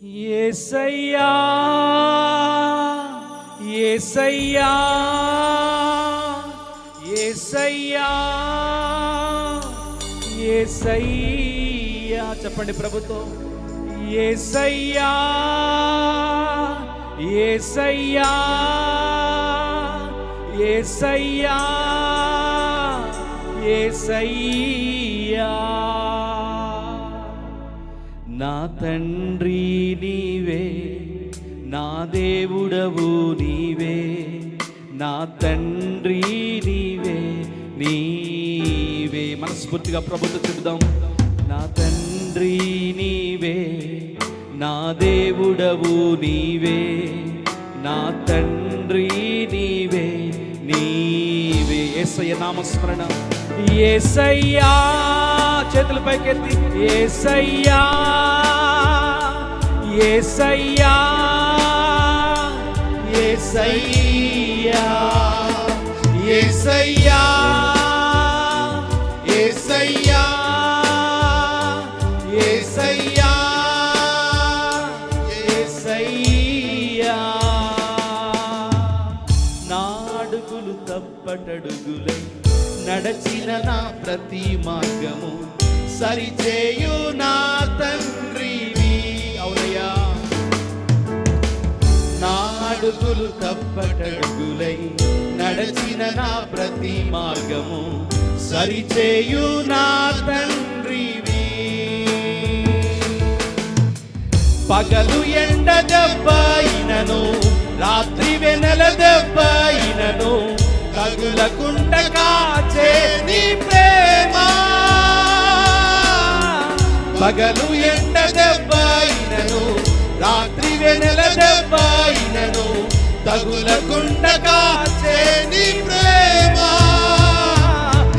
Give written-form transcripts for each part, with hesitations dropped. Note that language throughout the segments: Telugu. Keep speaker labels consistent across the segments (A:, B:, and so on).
A: యేసయ్యా యేసయ్యా యేసయ్యా యేసయ్యా చెప్పండి ప్రభుతో యేసయ్యా యేసయ్యా యేసయ్యా యేసయ్యా నా తండ్రి నీవే నా దేవుడవు నీవే నా తండ్రి నీవే నీవే మనస్ఫూర్తిగా ప్రభుత్వం చెబుదాం. నా తండ్రి నీవే నా దేవుడవు నీవే నా తండ్రి నీవే నీవే. యేసయ్య నామస్మరణ యేసయ్యా చేతుల పైకెత్తి యేసయ్యా యేసయ్యా యేసయ్యా యేసయ్యా యేసయ్యా యేసయ్యా యేసయ్యా నా అడుగులు తప్పటడుగులై నడచిన నా ప్రతి మార్గము సరిచేయు నా తండ్రివి. అవునయ్యా నా అడుగులు తప్పటడుగులై నడచిన నా ప్రతి మార్గము సరిచేయు నా తండ్రివి. పగలు ఎండ దెబ్బయినను రాత్రి వెనల దెబ్బయినను తగులకుండ కాచే నీ ప్రేమ. పగలు ఎండ దెబ్బయినను రాత్రి వెనల దెబ్బయినను తగులకుండ కాచే నీ ప్రేమ.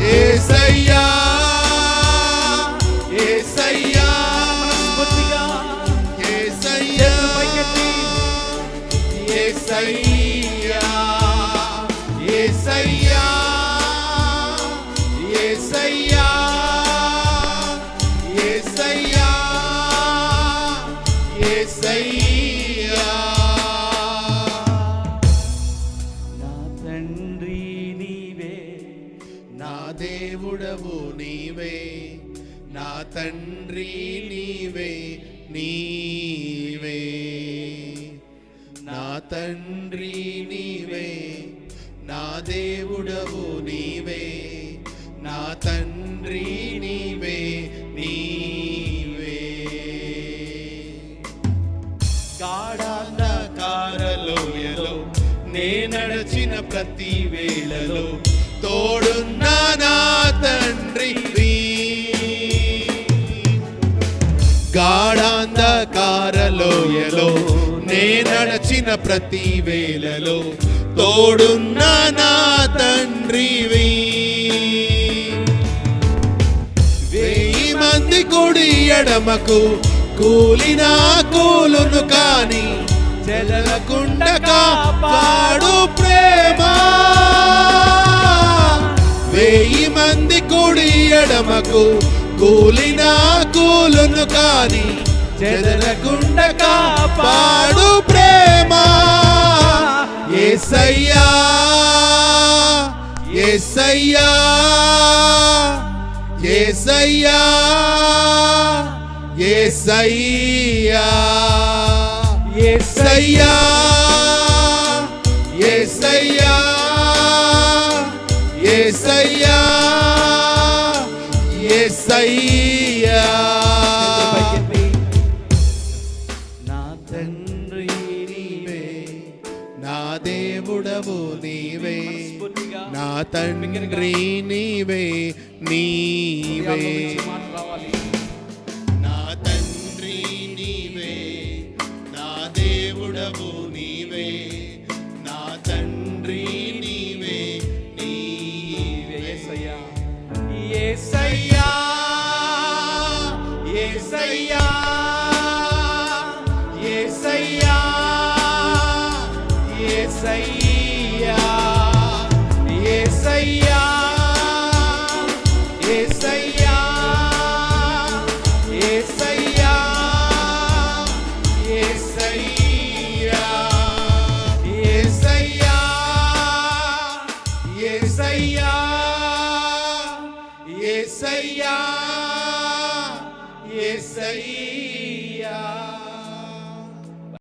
A: యేసయ్యా యేసయ్యా యేసయ్యా యేసయ్యా యేసయ్యా యేసయ్యా యేసయ్యా యేసయ్యా నా తండ్రి నీవే నా దేవుడవు నీవే నా తండ్రి నీవే నీవే నా తండ్రి నీవే నా దేవుడవు నీవే నా తండ్రి నీవే నీవే. గాఢాంధకారలోయలో నే నడచిన ప్రతి వేళలో తోడున్న నా తండ్రివి. గాఢాంధకారలోయలో నే నడచిన ప్రతి వేళలో తోడున్న నా తండ్రివి. 1000 మంది కుడి ఎడమకు కూలినా కూలును కాని చెదరకుండ కాపాడు ప్రేమ. 1000 మంది కుడి ఎడమకు కూలినా కూలును కాని చెదరకుండ కాపాడు ప్రేమ. యేసయ్యా యేసయ్యా యేసయ్యా యేసయ్యా యేసయ్యా యేసయ్యా యేసయ్యా యేసయ్యా. నా తండ్రి నీవే నా దేవుడవు నీవే నా తండ్రి నీవే నీవే నా తండ్రి నీవే నా దేవుడవు నీవే నా తండ్రి నీవే నీవే. యేసయ్యా యేసయ్యా యేసయ్యా యేసయ్యా యేసయ్యా యేసయ్యా యేసయ్యా యేసయ్యా యేసయ్యా యేసయ్యా యేసయ్యా యేసయ్యా యేసయ్యా